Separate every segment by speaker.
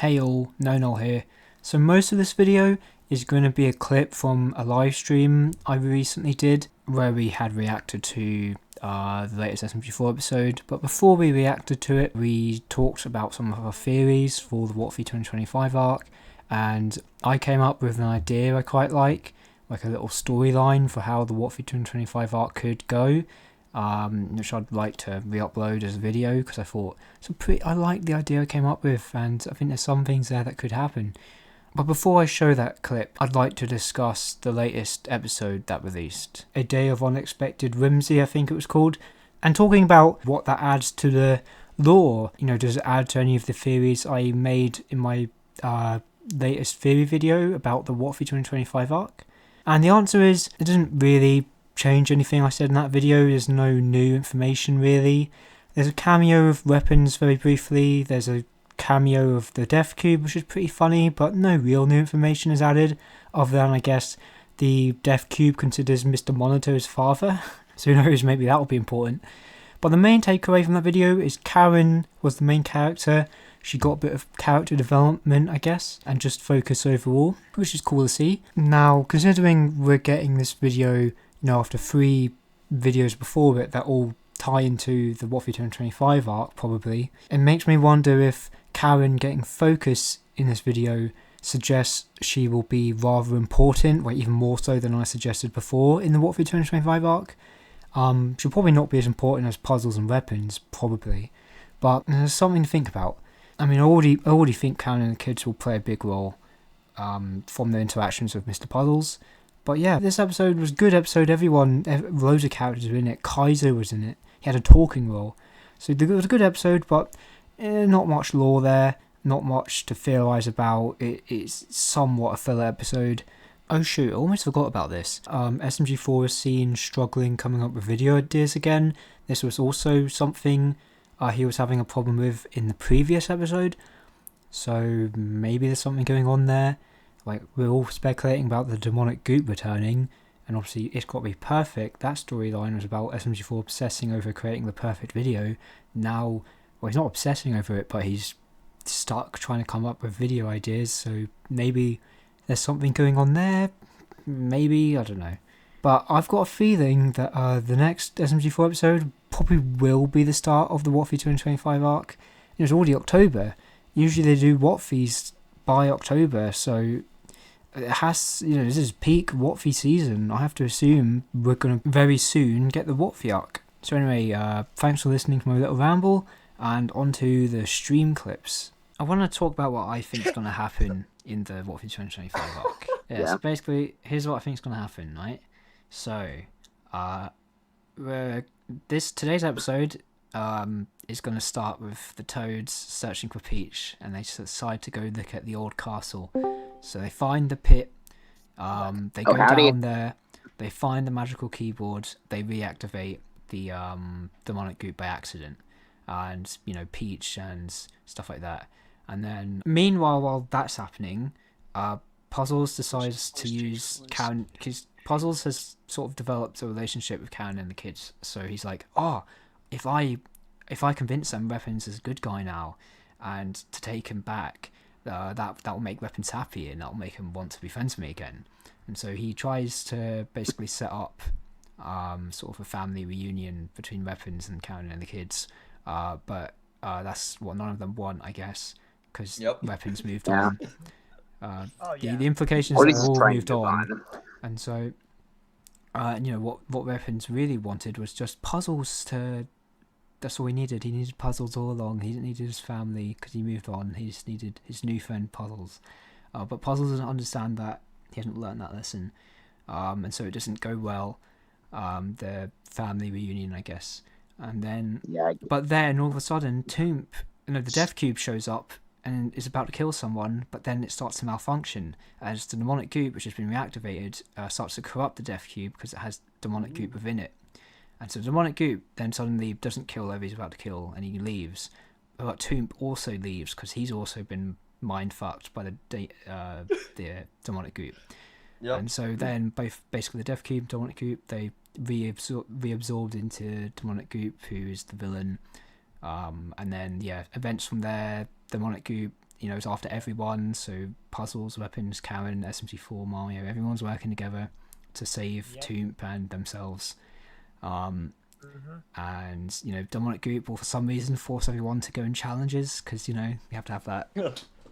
Speaker 1: Hey all, No here. So most of this video is going to be a clip from a live stream I recently did where we had reacted to the latest SMG4 episode, but before we reacted to it we talked about some of our theories for the WOTFI 2025 arc, and I came up with an idea I quite like a little storyline for how the WOTFI 2025 arc could go, which I'd like to re-upload as a video because I thought I like the idea I came up with, and I think there's some things there that could happen. But before I show that clip, I'd like to discuss the latest episode that released, A Day of Unexpected Whimsy I think it was called, and talking about what that adds to the lore. You know, does it add to any of the theories I made in my latest theory video about the WOTFI 2025 arc? And the answer is it doesn't really change anything I said in that video. There's no new information really. There's a cameo of weapons very briefly, there's a cameo of the Death Cube which is pretty funny, but no real new information is added other than I guess the Death Cube considers Mr Monitor his father, so who knows, maybe that will be important. But the main takeaway from that video is Karen was the main character. She got a bit of character development I guess, and just focus overall, which is cool to see. Now considering we're getting this video after 3 videos before it that all tie into the WOTFI 2025 arc probably, it makes me wonder if Karen getting focus in this video suggests she will be rather important, or even more so than I suggested before in the WOTFI 2025 arc. She'll probably not be as important as puzzles and weapons, probably, but there's something to think about. I mean, I already think Karen and the kids will play a big role from their interactions with Mr Puzzles. But yeah, this episode was a good episode. Loads of characters were in it. Kaiser was in it. He had a talking role. So it was a good episode, but not much lore there. Not much to theorise about. It's somewhat a filler episode. Oh shoot, I almost forgot about this. SMG4 is seen struggling coming up with video ideas again. This was also something he was having a problem with in the previous episode. So maybe there's something going on there. Like, we're all speculating about the demonic goop returning, and obviously it's got to be perfect. That storyline was about SMG4 obsessing over creating the perfect video. Now, well, he's not obsessing over it, but he's stuck trying to come up with video ideas, so maybe there's something going on there. Maybe, I don't know. But I've got a feeling that the next SMG4 episode probably will be the start of the WOTFI 2025 arc. It's already October. Usually they do WOTFIs by October, so it has, this is peak WOTFI season. I have to assume we're going to very soon get the WOTFI arc. So anyway, thanks for listening to my little ramble, and onto the stream clips. I want to talk about what I think is going to happen in the WOTFI 2025 arc. So basically, here's what I think is going to happen, right? So, today's episode is going to start with the Toads searching for Peach, and they decide to go look at the old castle. So they find the pit, they go down there, they find the magical keyboard, they reactivate the demonic goop by accident, and Peach and stuff like that. And then meanwhile, while that's happening, Puzzles decides to use Karen, because Puzzles has sort of developed a relationship with Karen and the kids, so he's like, if I convince them Weapons is a good guy now, and to take him back, that will make Weapons happy, and that will make him want to be friends with me again. And so he tries to basically set up sort of a family reunion between Weapons and Karen and the kids, but that's what none of them want, I guess, because Weapons moved on. The implications are all moved on, and so what Weapons really wanted was just Puzzles to. That's all he needed. He needed Puzzles all along. He didn't need his family because he moved on. He just needed his new friend Puzzles. But Puzzles doesn't understand that. He hasn't learned that lesson. And so it doesn't go well. The family reunion, I guess. And then, but then all of a sudden, the Death Cube shows up and is about to kill someone. But then it starts to malfunction as the demonic goop, which has been reactivated, starts to corrupt the Death Cube because it has demonic goop within it. And so the demonic goop then suddenly doesn't kill whoever he's about to kill, and he leaves. But Toomp also leaves because he's also been mind fucked by the demonic goop. And so then both basically the Death Cube, demonic goop, they reabsorbed into demonic goop, who is the villain. And then events from there. Demonic goop is after everyone. So Puzzles, Weapons, Karen, SMG4, Mario, everyone's working together to save Toomp and themselves. And Demonic Group will for some reason force everyone to go in challenges because you have to have that.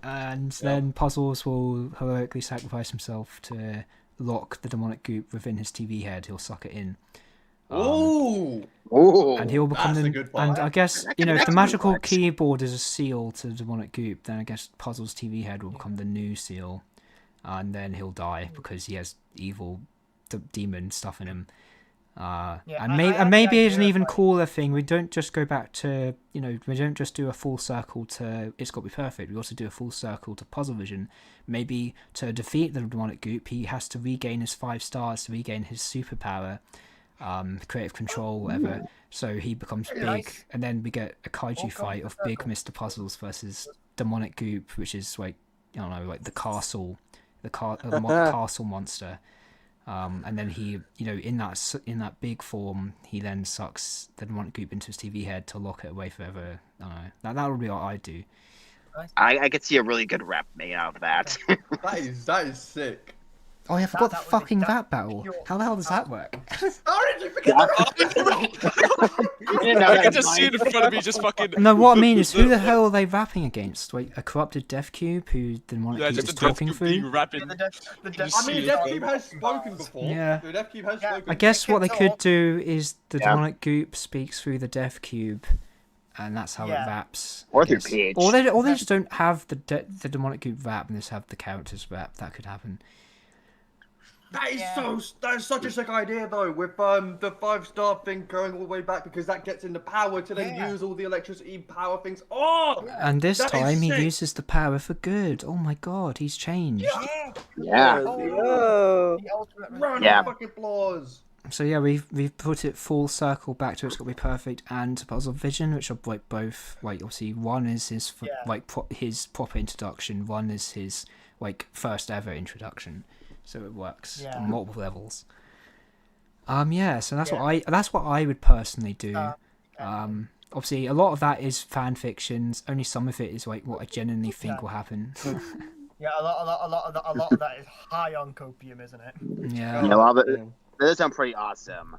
Speaker 1: And then Puzzles will heroically sacrifice himself to lock the demonic goop within his TV head. He'll suck it in. And he'll become and I guess if the magical keyboard is a seal to the demonic goop, then I guess Puzzles' TV head will become the new seal, and then he'll die because he has evil demon stuff in him. And maybe it's an even cooler thing. We don't just go back to we don't just do a full circle to It's Got to Be Perfect. We also do a full circle to Puzzle Vision. Maybe to defeat the demonic goop, he has to regain his 5 stars to regain his superpower, creative control, whatever. So he becomes big, and then we get a kaiju fight of big Mr Puzzles versus demonic goop, which is like the castle, castle monster. And then he, in that big form, he then sucks the demonic goop into his TV head to lock it away forever. I don't know. That would be what I'd do.
Speaker 2: I could see a really good rep made out of that.
Speaker 3: that is sick.
Speaker 1: Oh, yeah, I forgot the fucking rap battle. How the hell does that work?
Speaker 3: How did you forget that?
Speaker 4: I can just see it in front of me, just fucking.
Speaker 1: No, what I mean is, who the hell are they rapping against? Wait, a corrupted Death Cube who the demonic goop is talking through?
Speaker 4: I
Speaker 3: mean, Death Cube has spoken before.
Speaker 1: Yeah.
Speaker 3: The Death Cube has spoken.
Speaker 1: I guess what they could do is the demonic goop speaks through the Death Cube, and that's how it raps.
Speaker 2: Or through PH.
Speaker 1: Or they just don't have the demonic goop rap and just have the characters rap. That could happen.
Speaker 3: That is such a sick idea though, with the 5-star thing going all the way back, because that gets into power to then use all the electricity power things.
Speaker 1: And this time he uses the power for good. Oh my god, he's changed.
Speaker 2: Yeah.
Speaker 3: Run fucking applause.
Speaker 1: So yeah, we've put it full circle back to It's Got to Be Perfect and to Puzzle Vision, which are like both obviously one is his his proper introduction, one is his first ever introduction. So it works on multiple levels. So that's what I would personally do. Obviously, a lot of that is fan fictions. Only some of it is what I genuinely think will happen.
Speaker 5: A lot of that is high on copium, isn't it?
Speaker 1: Yeah.
Speaker 2: That does sound pretty awesome.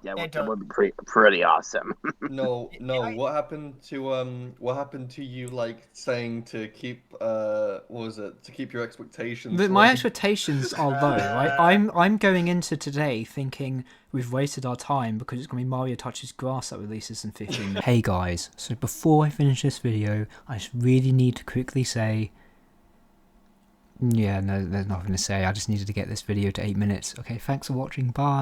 Speaker 2: Yeah, it would be pretty awesome.
Speaker 3: No. What happened to you saying to keep to keep your expectations?
Speaker 1: But my expectations are low, right? I'm going into today thinking we've wasted our time because it's gonna be Mario Touches Grass that releases in 15 minutes. Hey guys, so before I finish this video, I just really need to quickly say. Yeah, no, there's nothing to say. I just needed to get this video to 8 minutes. Okay, thanks for watching. Bye.